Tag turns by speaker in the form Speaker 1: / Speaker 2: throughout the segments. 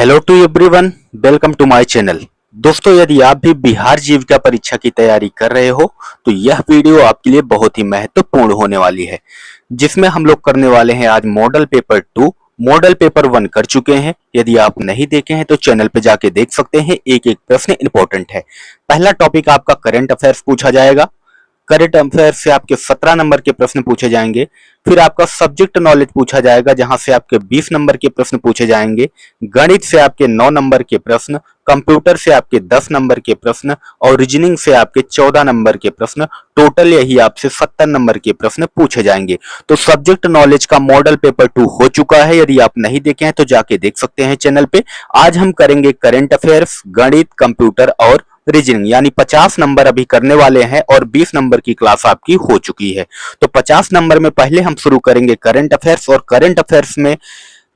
Speaker 1: Hello to everyone, welcome to my channel. दोस्तों, यदि आप भी बिहार जीविका परीक्षा की तैयारी कर रहे हो तो यह वीडियो आपके लिए बहुत ही महत्वपूर्ण होने वाली है, जिसमें हम लोग करने वाले हैं आज मॉडल पेपर 2। मॉडल पेपर 1 कर चुके हैं। यदि आप नहीं देखे हैं तो चैनल पे जाके देख सकते हैं। एक एक प्रश्न इंपॉर्टेंट है। पहला टॉपिक आपका करंट अफेयर्स पूछा जाएगा। करंट अफेयर्स से आपके 17 नंबर के प्रश्न पूछे जाएंगे। फिर आपका सब्जेक्ट नॉलेज पूछा जाएगा, जहां से आपके 20 नंबर के प्रश्न पूछे जाएंगे। गणित से आपके 9 नंबर के प्रश्न, कंप्यूटर से आपके 10 नंबर के प्रश्न और रीजनिंग से आपके 14 नंबर के प्रश्न। टोटल यही आपसे 70 नंबर के प्रश्न पूछे जाएंगे। तो सब्जेक्ट नॉलेज का मॉडल पेपर 2 हो चुका है। यदि आप नहीं देखे हैं तो जाके देख सकते हैं चैनल पे। आज हम करेंगे करंट अफेयर्स, गणित, कंप्यूटर और रीजनिंग, यानी 50 नंबर अभी करने वाले हैं और 20 नंबर की क्लास आपकी हो चुकी है। तो 50 नंबर में पहले हम शुरू करेंगे करंट अफेयर्स। और करंट अफेयर्स में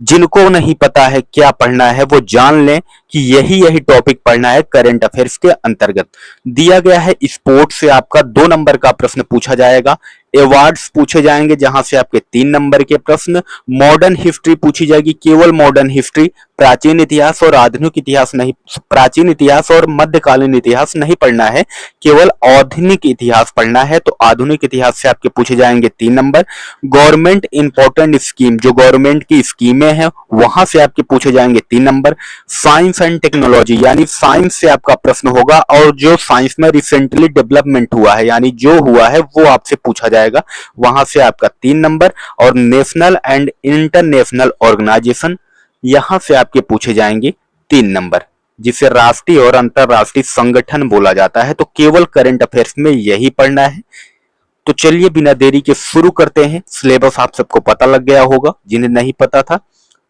Speaker 1: जिनको नहीं पता है क्या पढ़ना है वो जान लें कि यही टॉपिक पढ़ना है। करंट अफेयर्स के अंतर्गत दिया गया है स्पोर्ट्स से आपका 2 नंबर का प्रश्न पूछा जाएगा। अवार्ड्स पूछे जाएंगे, जहां से आपके 3 नंबर के प्रश्न। मॉडर्न हिस्ट्री पूछी जाएगी, केवल मॉडर्न हिस्ट्री, प्राचीन इतिहास और आधुनिक इतिहास नहीं, प्राचीन इतिहास और मध्यकालीन इतिहास नहीं पढ़ना है, केवल आधुनिक इतिहास पढ़ना है। तो आधुनिक इतिहास से आपके पूछे जाएंगे 3 नंबर। गवर्नमेंट इंपॉर्टेंट स्कीम, जो गवर्नमेंट की स्कीमें हैं वहां से आपके पूछे जाएंगे 3 नंबर। साइंस एंड टेक्नोलॉजी, यानी साइंस से आपका प्रश्न होगा और जो साइंस में रिसेंटली डेवलपमेंट हुआ है, यानी जो हुआ है वो आपसे पूछा जाएगा, वहां से आपका 3 नंबर। और नेशनल एंड इंटरनेशनल ऑर्गेनाइजेशन, यहां से आपके पूछे जाएंगे 3 नंबर, जिसे राष्ट्रीय और अंतरराष्ट्रीय संगठन बोला जाता है। तो केवल करंट अफेयर्स में यही पढ़ना है। तो चलिए बिना देरी के शुरू करते हैं। सिलेबस आप सबको पता लग गया होगा, जिन्हें नहीं पता था।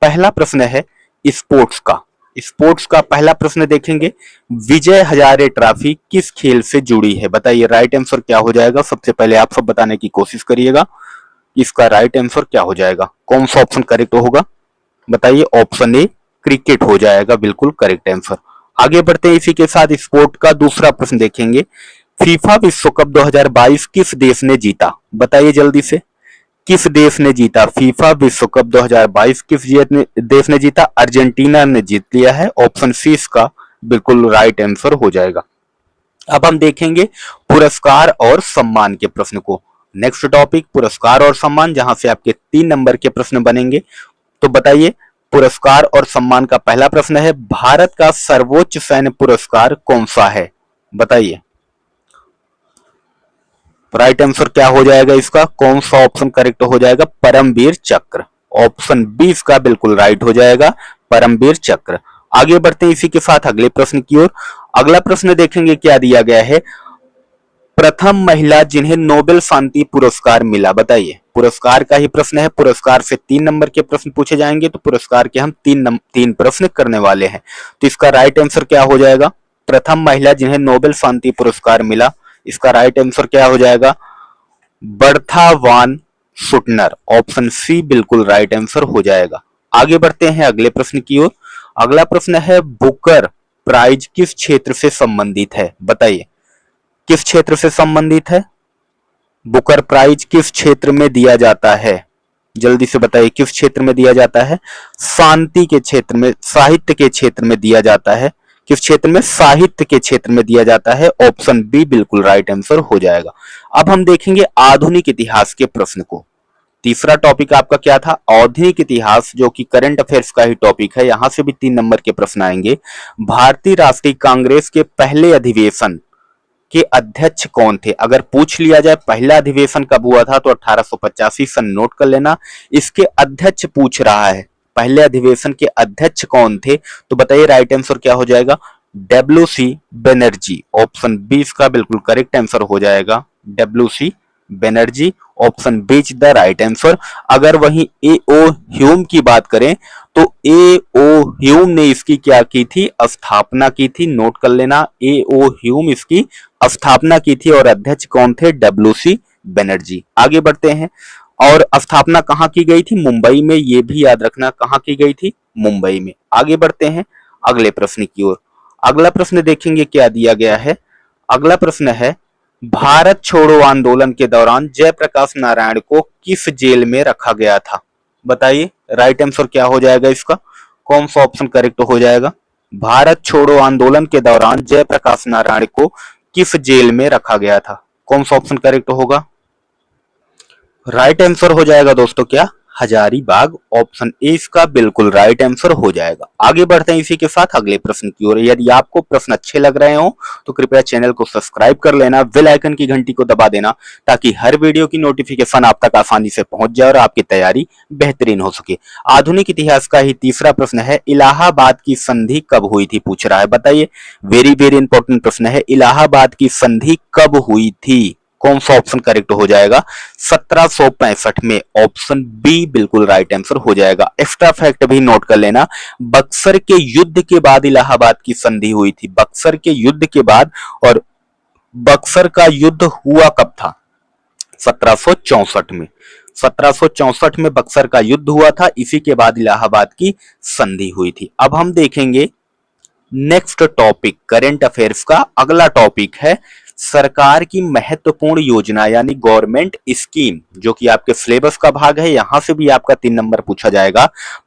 Speaker 1: पहला प्रश्न है स्पोर्ट्स का। स्पोर्ट्स का पहला प्रश्न देखेंगे, विजय हजारे ट्रॉफी किस खेल से जुड़ी है? बताइए राइट आंसर क्या हो जाएगा। सबसे पहले आप सब बताने की कोशिश करिएगा इसका राइट आंसर क्या हो जाएगा, कौन सा ऑप्शन करेक्ट होगा। बताइए। ऑप्शन ए क्रिकेट हो जाएगा, बिल्कुल करेक्ट आंसर। आगे बढ़ते हैं इसी के साथ स्पोर्ट का दूसरा प्रश्न देखेंगे, फीफा विश्व कप 2022 किस देश ने जीता? बताइए जल्दी से, किस देश ने जीता? फीफा विश्व कप 2022 किस देश ने जीता? अर्जेंटीना ने जीत लिया है। ऑप्शन सी इसका बिल्कुल राइट आंसर हो जाएगा। अब हम देखेंगे पुरस्कार और सम्मान के प्रश्न को। नेक्स्ट टॉपिक पुरस्कार और सम्मान, जहां से आपके 3 नंबर के प्रश्न बनेंगे। तो बताइए, पुरस्कार और सम्मान का पहला प्रश्न है, भारत का सर्वोच्च सैन्य पुरस्कार कौन सा है? बताइए। राइट आंसर क्या हो जाएगा इसका, कौन सा ऑप्शन करेक्ट हो जाएगा? परमवीर चक्र। ऑप्शन बी इसका बिल्कुल राइट हो जाएगा, परमवीर चक्र। आगे बढ़ते हैं इसी के साथ अगले प्रश्न की ओर। अगला प्रश्न देखेंगे क्या दिया गया है, प्रथम महिला जिन्हें नोबेल शांति पुरस्कार मिला। बताइए। पुरस्कार का ही प्रश्न है, पुरस्कार से 3 नंबर के प्रश्न पूछे जाएंगे। तो पुरस्कार के हम 3 प्रश्न करने वाले हैं। तो इसका राइट आंसर क्या हो जाएगा, प्रथम महिला जिन्हें नोबेल शांति पुरस्कार मिला, इसका राइट आंसर क्या हो जाएगा? बर्था वान सुटनर। ऑप्शन सी बिल्कुल राइट आंसर हो जाएगा। आगे बढ़ते हैं अगले प्रश्न की ओर। अगला प्रश्न है, बुकर प्राइज किस क्षेत्र से संबंधित है? बताइए, किस क्षेत्र से संबंधित है? बुकर प्राइज किस क्षेत्र में दिया जाता है? जल्दी से बताइए, किस क्षेत्र में दिया जाता है? शांति के क्षेत्र में, साहित्य के क्षेत्र में दिया जाता है। किस क्षेत्र में? साहित्य के क्षेत्र में दिया जाता है। ऑप्शन बी बिल्कुल राइट आंसर हो जाएगा। अब हम देखेंगे आधुनिक इतिहास के प्रश्न को। तीसरा टॉपिक आपका क्या था? आधुनिक इतिहास, जो कि करंट अफेयर्स का ही टॉपिक है। यहां से भी 3 नंबर के प्रश्न आएंगे। भारतीय राष्ट्रीय कांग्रेस के पहले अधिवेशन के अध्यक्ष कौन थे? अगर पूछ लिया जाए पहला अधिवेशन कब हुआ था तो 1885 सन नोट कर लेना। इसके अध्यक्ष पूछ रहा है, पहले अधिवेशन के अध्यक्ष कौन थे? तो बताइए राइट आंसर क्या हो जाएगा? डब्ल्यू.सी. बनर्जी। ऑप्शन बी इसका बिल्कुल करेक्ट आंसर हो जाएगा, W C. Banerjee. Option B is the right answer. अगर वहीं ए.ओ. ह्यूम की बात करें तो ए.ओ. ह्यूम ने इसकी क्या की थी? स्थापना की थी। नोट कर लेना, ए.ओ. ह्यूम इसकी स्थापना की थी और अध्यक्ष कौन थे? डब्ल्यू.सी. बनर्जी। आगे बढ़ते हैं। और स्थापना कहां की गई थी? मुंबई में। ये भी याद रखना, कहां की गई थी? मुंबई में। आगे बढ़ते हैं अगले प्रश्न की ओर। अगला प्रश्न देखेंगे क्या दिया गया है। अगला प्रश्न है, भारत छोड़ो आंदोलन के दौरान जयप्रकाश नारायण को किस जेल में रखा गया था? बताइए राइट आंसर क्या हो जाएगा इसका, कौन सा ऑप्शन करेक्ट हो जाएगा? भारत छोड़ो आंदोलन के दौरान जयप्रकाश नारायण को किस जेल में रखा गया था? कौन सा ऑप्शन करेक्ट होगा? राइट आंसर हो जाएगा दोस्तों क्या? हजारीबाग। ऑप्शन ए इसका बिल्कुल राइट आंसर हो जाएगा। आगे बढ़ते हैं इसी के साथ अगले प्रश्न की ओर। यदि आपको प्रश्न अच्छे लग रहे हो तो कृपया चैनल को सब्सक्राइब कर लेना, बेल आइकन की घंटी को दबा देना ताकि हर वीडियो की नोटिफिकेशन आप तक आसानी से पहुंच जाए और आपकी तैयारी बेहतरीन हो सके। आधुनिक इतिहास का ही तीसरा प्रश्न है, इलाहाबाद की संधि कब हुई थी, पूछ रहा है। बताइए, वेरी वेरी इंपॉर्टेंट प्रश्न है। इलाहाबाद की संधि कब हुई थी? कौन सा ऑप्शन करेक्ट हो जाएगा? 1765 में। ऑप्शन बी बिल्कुल राइट आंसर हो जाएगा। एक्स्ट्रा फैक्ट भी नोट कर लेना, बक्सर के युद्ध के बाद इलाहाबाद की संधि हुई थी। बक्सर के युद्ध के बाद। और बक्सर का युद्ध हुआ कब था? 1764 में। 1764 में बक्सर का युद्ध हुआ था, इसी के बाद इलाहाबाद की संधि हुई थी। अब हम देखेंगे नेक्स्ट टॉपिक, करंट अफेयर्स का अगला टॉपिक है सरकार की महत्वपूर्ण योजना यानी गवर्नमेंट स्कीम, जो कि आपके सिलेबस का भाग है। यहां से भी आपका 3 नंबर पूछा जाएगा।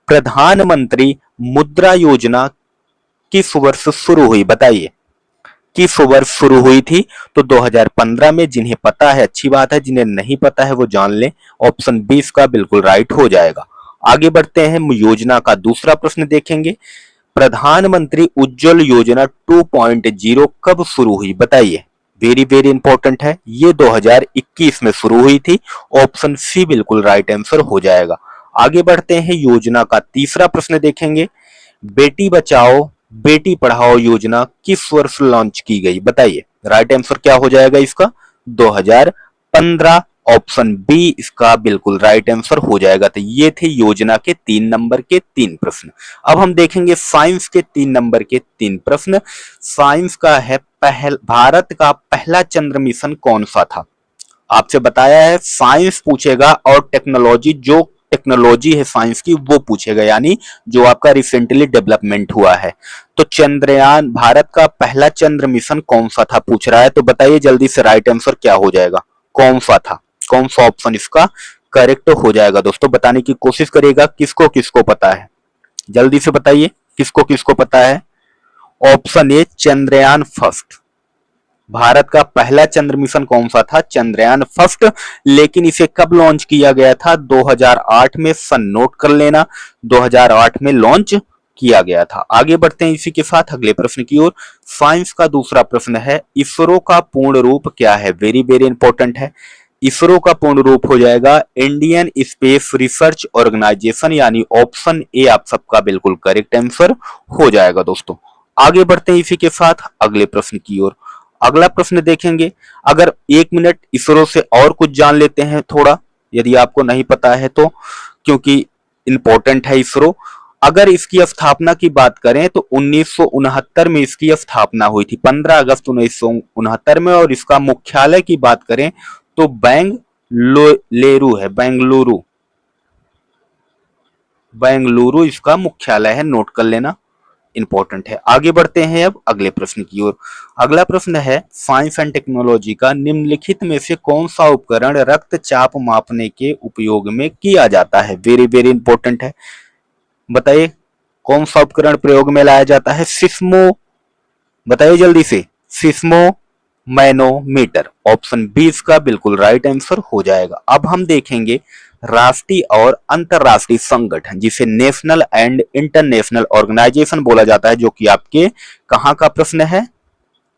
Speaker 1: प्रधानमंत्री मुद्रा योजना किस वर्ष शुरू हुई? बताइए, किस वर्ष शुरू हुई थी? तो 2015 में। जिन्हें पता है अच्छी बात है, जिन्हें नहीं पता है वो जान लें। ऑप्शन 20 का बिल्कुल राइट हो जाएगा। आगे बढ़ते हैं, योजना का दूसरा प्रश्न देखेंगे। प्रधानमंत्री उज्जवल योजना 2.0 कब शुरू हुई? बताइए, वेरी वेरी इंपॉर्टेंट है। ये 2021 में शुरू हुई थी। ऑप्शन सी बिल्कुल राइट आंसर हो जाएगा। आगे बढ़ते हैं, योजना का तीसरा प्रश्न देखेंगे। बेटी बचाओ बेटी पढ़ाओ योजना किस वर्ष लॉन्च की गई? बताइए, राइट आंसर क्या हो जाएगा इसका? 2015। ऑप्शन बी इसका बिल्कुल राइट आंसर हो जाएगा। तो ये थे योजना के 3 नंबर के 3 प्रश्न। अब हम देखेंगे साइंस के 3 नंबर के 3 प्रश्न। साइंस का है, भारत का पहला चंद्र मिशन कौन सा था? आपसे बताया है साइंस पूछेगा और टेक्नोलॉजी, जो टेक्नोलॉजी है साइंस की वो पूछेगा, यानी जो आपका रिसेंटली डेवलपमेंट हुआ है। तो चंद्रयान, भारत का पहला चंद्र मिशन कौन सा था पूछ रहा है। तो बताइए जल्दी से राइट आंसर क्या हो जाएगा? कौन सा था? कौन सा ऑप्शन इसका करेक्ट हो जाएगा? दोस्तों बताने की कोशिश करिएगा, किसको किसको पता है जल्दी से बताइए, किसको किसको पता है? Option A Chandrayaan first. Bharat का पहला चंद्र मिशन कौन सा था? चंद्रयान फर्स्ट। लेकिन इसे कब लॉन्च किया गया था? 2008 में। सन नोट कर लेना, 2008 में लॉन्च किया गया था। आगे बढ़ते हैं इसी के साथ अगले प्रश्न की ओर। साइंस का दूसरा प्रश्न है, इसरो का पूर्ण रूप क्या है? वेरी वेरी इंपॉर्टेंट है। इसरो का पूर्ण रूप हो जाएगा इंडियन स्पेस रिसर्च ऑर्गेनाइजेशन, यानी ऑप्शन ए आप सबका बिल्कुल करेक्ट आंसर हो जाएगा। दोस्तों आगे बढ़ते हैं इसी के साथ अगले प्रश्न की ओर। अगला प्रश्न देखेंगे। अगर 1 मिनट इसरो से और कुछ जान लेते हैं थोड़ा, यदि आपको नहीं पता है तो, क्योंकि इंपॉर्टेंट है इसरो। अगर इसकी स्थापना की बात करें तो 1969 में इसकी स्थापना हुई थी, 15 अगस्त 1969 में। और इसका मुख्यालय की बात करें तो बेंगलुरु है, बेंगलुरु इसका मुख्यालय है, नोट कर लेना, इंपॉर्टेंट है। आगे बढ़ते हैं अब अगले प्रश्न की ओर। अगला प्रश्न है, साइंस एंड टेक्नोलॉजी का निम्नलिखित में से कौन सा उपकरण रक्तचाप मापने के उपयोग में किया जाता है? वेरी वेरी इंपॉर्टेंट है। बताइए कौन सा उपकरण प्रयोग में लाया जाता है? सिस्मो, बताइए जल्दी से, सिस्मो मैनोमीटर। ऑप्शन 20 का बिल्कुल राइट आंसर हो जाएगा। अब हम देखेंगे राष्ट्रीय और अंतरराष्ट्रीय संगठन, जिसे नेशनल एंड इंटरनेशनल ऑर्गेनाइजेशन बोला जाता है, जो कि आपके कहां का प्रश्न है?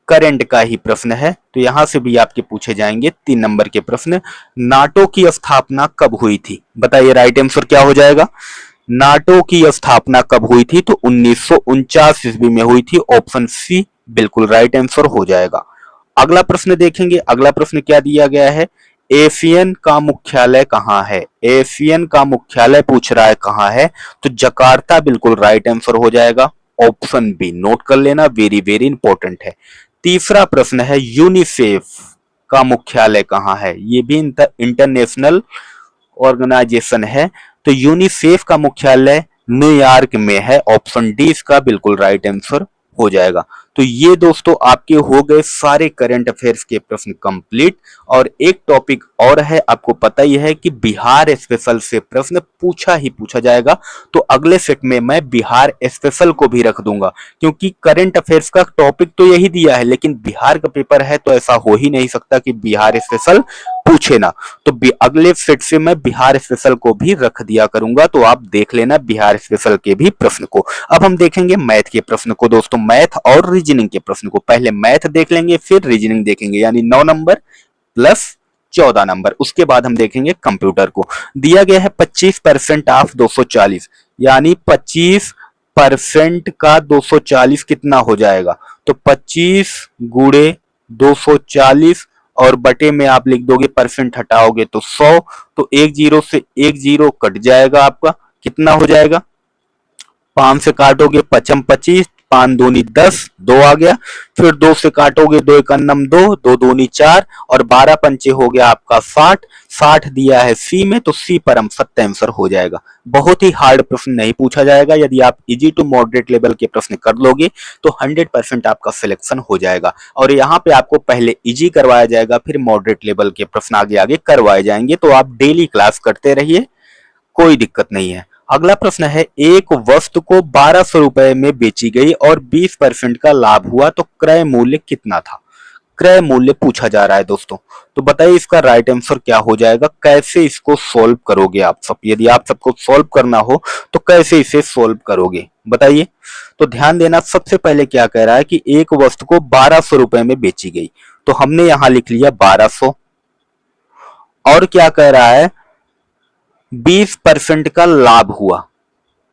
Speaker 1: करंट का ही प्रश्न है। तो यहां से भी आपके पूछे जाएंगे 3 नंबर के प्रश्न। नाटो की स्थापना कब हुई थी? बताइए राइट आंसर क्या हो जाएगा? नाटो की स्थापना कब हुई थी? तो 1949 ईस्वी में हुई थी। ऑप्शन सी बिल्कुल राइट आंसर हो जाएगा। अगला प्रश्न देखेंगे। अगला प्रश्न क्या दिया गया है? एशियन का मुख्यालय कहां है? एशियन का मुख्यालय पूछ रहा है कहां है? तो जकार्ता बिल्कुल राइट आंसर हो जाएगा। ऑप्शन बी नोट कर लेना, वेरी वेरी इंपॉर्टेंट है। तीसरा प्रश्न है, यूनिसेफ का मुख्यालय कहां है? ये भी इंटरनेशनल ऑर्गेनाइजेशन है। तो यूनिसेफ का मुख्यालय न्यूयॉर्क में है। ऑप्शन डी इसका बिल्कुल राइट आंसर हो जाएगा। तो ये दोस्तों आपके हो गए सारे करंट अफेयर्स के प्रश्न कंप्लीट। और एक टॉपिक और है, आपको पता ही है कि बिहार स्पेशल से प्रश्न पूछा ही पूछा जाएगा। तो अगले सेट में मैं बिहार स्पेशल को भी रख दूंगा, क्योंकि करंट अफेयर्स का टॉपिक तो यही दिया है, लेकिन बिहार का पेपर है तो ऐसा हो ही नहीं सकता कि बिहार स्पेशल पूछे ना। तो अगले सेट से मैं बिहार स्पेशल को भी रख दिया करूंगा, तो आप देख लेना बिहार स्पेशल के भी प्रश्न को। अब हम देखेंगे मैथ के प्रश्न को दोस्तों, मैथ और रीजनिंग के प्रश्न को। पहले मैथ देख लेंगे, फिर रीजनिंग देखेंगे, यानी 9 नंबर प्लस 14 नंबर। उसके बाद हम देखेंगे कंप्यूटर को। दिया गया है 25% ऑफ 240, यानी 25% का 240 कितना हो जाएगा? तो 25 गुणे 240 और बटे में आप लिख दोगे, परसेंट हटाओगे तो 100। तो एक जीरो से एक जीरो कट जाएगा, आपका कितना हो जाएगा? 5 से काटोगे 5 25, 5 दूनी 10, 2 आ गया। फिर 2 से काटोगे, 2 एक अन्नम 2, 2 दूनी 4 और 12 पंचे हो गया आपका 60। 60 दिया है सी में, तो सी पर हम सत्य आंसर हो जाएगा। बहुत ही हार्ड प्रश्न नहीं पूछा जाएगा। यदि आप इजी टू मॉडरेट लेवल के प्रश्न कर लोगे तो 100% आपका सिलेक्शन हो जाएगा। और यहाँ पे आपको पहले इजी करवाया जाएगा, फिर मॉडरेट लेवल के प्रश्न आगे आगे करवाए जाएंगे। तो आप डेली क्लास करते रहिए, कोई दिक्कत नहीं है। अगला प्रश्न है, एक वस्तु को 1200 रुपए में बेची गई और 20% का लाभ हुआ, तो क्रय मूल्य कितना था? क्रय मूल्य पूछा जा रहा है दोस्तों। तो बताइए इसका राइट आंसर क्या हो जाएगा? कैसे इसको सॉल्व करोगे आप सब? यदि आप सबको सॉल्व करना हो तो कैसे इसे सॉल्व करोगे बताइए। तो ध्यान देना, सबसे पहले क्या कह रहा है कि एक वस्तु को 1200 रुपए में बेची गई, तो हमने यहां लिख लिया 1200। और क्या कह रहा है? 20% का लाभ हुआ,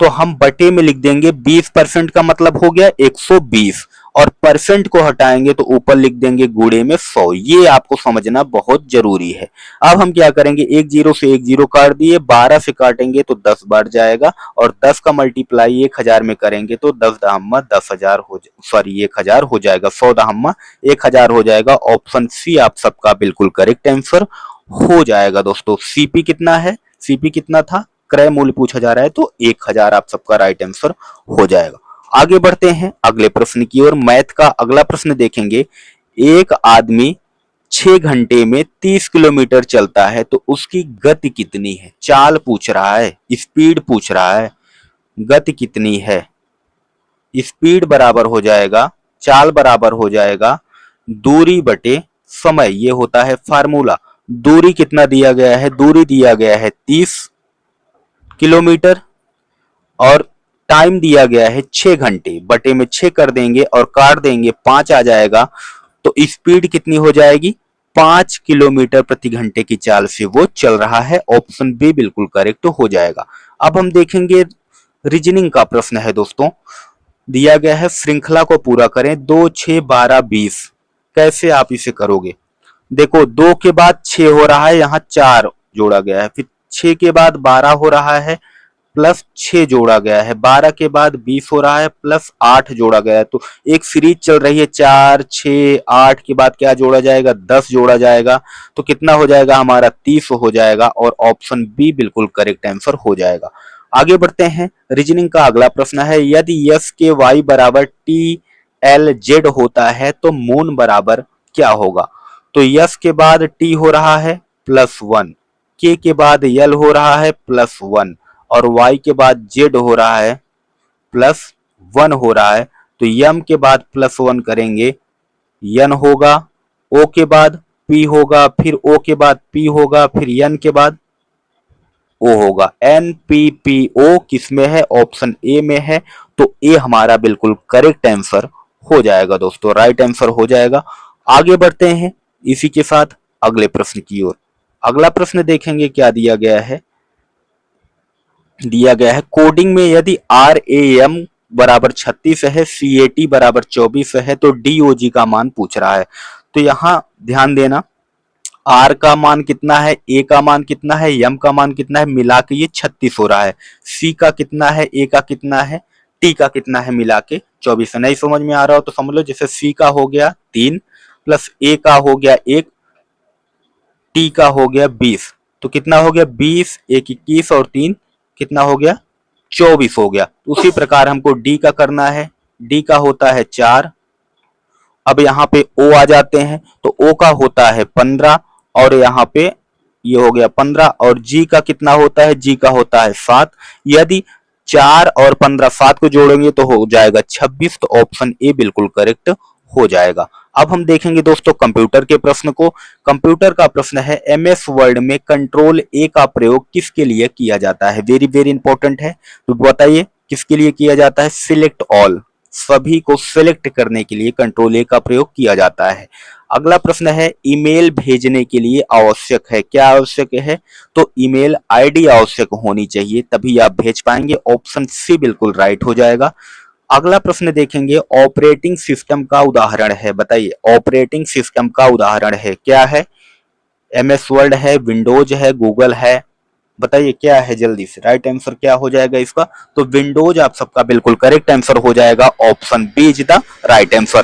Speaker 1: तो हम बटे में लिख देंगे। 20% का मतलब हो गया 120, और परसेंट को हटाएंगे तो ऊपर लिख देंगे गुणे में 100। ये आपको समझना बहुत जरूरी है। अब हम क्या करेंगे, एक जीरो से एक जीरो काट दिए, 12 से काटेंगे तो 10 बढ़ जाएगा, और 10 का मल्टीप्लाई 1000 में करेंगे तो 10 दहम्मा 10,000 हो, सॉरी 1000 हो जाएगा, 100 दहम्मा 1000 हो जाएगा। ऑप्शन सी आप सबका बिल्कुल करेक्ट आंसर हो जाएगा दोस्तों। सीपी कितना है? सीपी कितना था? क्रय मूल्य पूछा जा रहा है, तो 1000 आप सबका राइट आंसर हो जाएगा। आगे बढ़ते हैं अगले प्रश्न की ओर। मैथ का अगला प्रश्न देखेंगे। एक आदमी 6 घंटे में 30 किलोमीटर चलता है, तो उसकी गति कितनी है? चाल पूछ रहा है, स्पीड पूछ रहा है, गति कितनी है? स्पीड बराबर हो जाएगा, चाल बराबर हो जाएगा दूरी बटे समय। ये होता है फार्मूला। दूरी कितना दिया गया है? दूरी दिया गया है 30 किलोमीटर, और टाइम दिया गया है 6 घंटे। बटे में 6 कर देंगे और काट देंगे, 5 आ जाएगा। तो स्पीड कितनी हो जाएगी? 5 किलोमीटर प्रति घंटे की चाल से वो चल रहा है। ऑप्शन बी बिल्कुल करेक्ट हो जाएगा। अब हम देखेंगे रीजनिंग का प्रश्न है दोस्तों। दिया गया है, श्रृंखला को पूरा करें, 2 6 12 20। कैसे आप इसे करोगे? देखो, 2 के बाद 6 हो रहा है, यहाँ 4 जोड़ा गया है, फिर 6 के बाद 12 हो रहा है, प्लस 6 जोड़ा गया है, 12 के बाद 20 हो रहा है, प्लस 8 जोड़ा गया है। तो एक सीरीज चल रही है, 4 6 8 के बाद क्या जोड़ा जाएगा? 10 जोड़ा जाएगा। तो कितना हो जाएगा हमारा? 30 हो जाएगा, और ऑप्शन बी बिल्कुल करेक्ट आंसर हो जाएगा। आगे बढ़ते हैं। रीजनिंग का अगला प्रश्न है, यदि यस के वाई बराबर टी एल जेड होता है तो मून बराबर क्या होगा? तो यस के बाद टी हो रहा है +1, के बाद यल हो रहा है +1, और y के बाद z हो रहा है +1 हो रहा है। तो m के बाद +1 करेंगे, n होगा, o के बाद p होगा, फिर o के बाद p होगा, फिर n के बाद o होगा। NPPO किस में है? ऑप्शन ए में है। तो ए हमारा बिल्कुल करेक्ट आंसर हो जाएगा दोस्तों, राइट आंसर हो जाएगा। आगे बढ़ते हैं इसी के साथ अगले प्रश्न की ओर। अगला प्रश्न देखेंगे क्या दिया गया है। दिया गया है, कोडिंग में यदि RAM बराबर 36 है, CAT बराबर 24 है, तो DOG का मान पूछ रहा है। तो यहां ध्यान देना, R का मान कितना है, A का मान कितना है, M का मान कितना है, मिला के ये 36 हो रहा है। C का कितना है, A का कितना है, T का कितना है, मिला के 24 है। नहीं समझ में आ रहा हो तो समझ लो, जैसे C का हो गया 3, प्लस A का हो गया 1, T का हो गया 20, तो कितना हो गया? 20 1 21 और 3 कितना हो गया? 24 हो गया। उसी प्रकार हमको D का करना है। D का होता है 4, अब यहाँ पे ओ आ जाते हैं, तो ओ का होता है 15 और यहाँ पे ये हो गया 15 और जी का कितना होता है, जी का होता है 7। यदि 4 और 15 7 को जोड़ेंगे तो हो जाएगा 26, तो ऑप्शन ए बिल्कुल करेक्ट हो जाएगा। अब हम देखेंगे दोस्तों कंप्यूटर के प्रश्न को। कंप्यूटर का प्रश्न है एमएस वर्ड में कंट्रोल ए का प्रयोग किसके लिए किया जाता है। वेरी वेरी इंपॉर्टेंट है, तो बताइए किसके लिए किया जाता है। सिलेक्ट ऑल, सभी को सिलेक्ट करने के लिए कंट्रोल ए का प्रयोग किया जाता है। अगला प्रश्न है ईमेल भेजने के लिए आवश्यक है, क्या आवश्यक है, तो ईमेल आईडी आवश्यक होनी चाहिए, तभी आप भेज पाएंगे। ऑप्शन सी बिल्कुल राइट हो जाएगा। अगला प्रश्न देखेंगे ऑपरेटिंग सिस्टम का उदाहरण है, बताइए ऑपरेटिंग सिस्टम का उदाहरण है क्या है। एमएस वर्ड है, विंडोज है, गूगल है, बताइए क्या है जल्दी से। राइट आंसर क्या हो जाएगा इसका, तो विंडोज आप सबका बिल्कुल करेक्ट आंसर हो जाएगा। Option B is the right answer.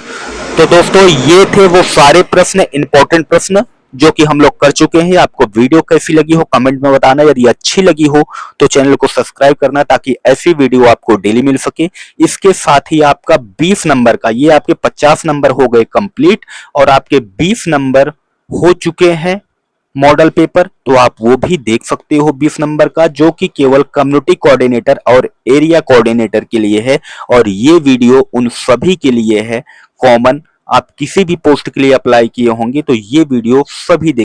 Speaker 1: तो दोस्तों ये थे वो सारे प्रश्न, इंपॉर्टेंट प्रश्न जो कि हम लोग कर चुके हैं। आपको वीडियो कैसी लगी हो कमेंट में बताना, यदि अच्छी लगी हो तो चैनल को सब्सक्राइब करना ताकि ऐसी वीडियो आपको डेली मिल सके। इसके साथ ही आपका 20 नंबर का, ये आपके 50 नंबर हो गए कंप्लीट और आपके 20 नंबर हो चुके हैं मॉडल पेपर, तो आप वो भी देख सकते हो 20 नंबर का, जो कि केवल कम्युनिटी कोऑर्डिनेटर और एरिया कोऑर्डिनेटर के लिए है। और ये वीडियो उन सभी के लिए है कॉमन, आप किसी भी पोस्ट के लिए अप्लाई किए होंगे तो ये वीडियो सभी देख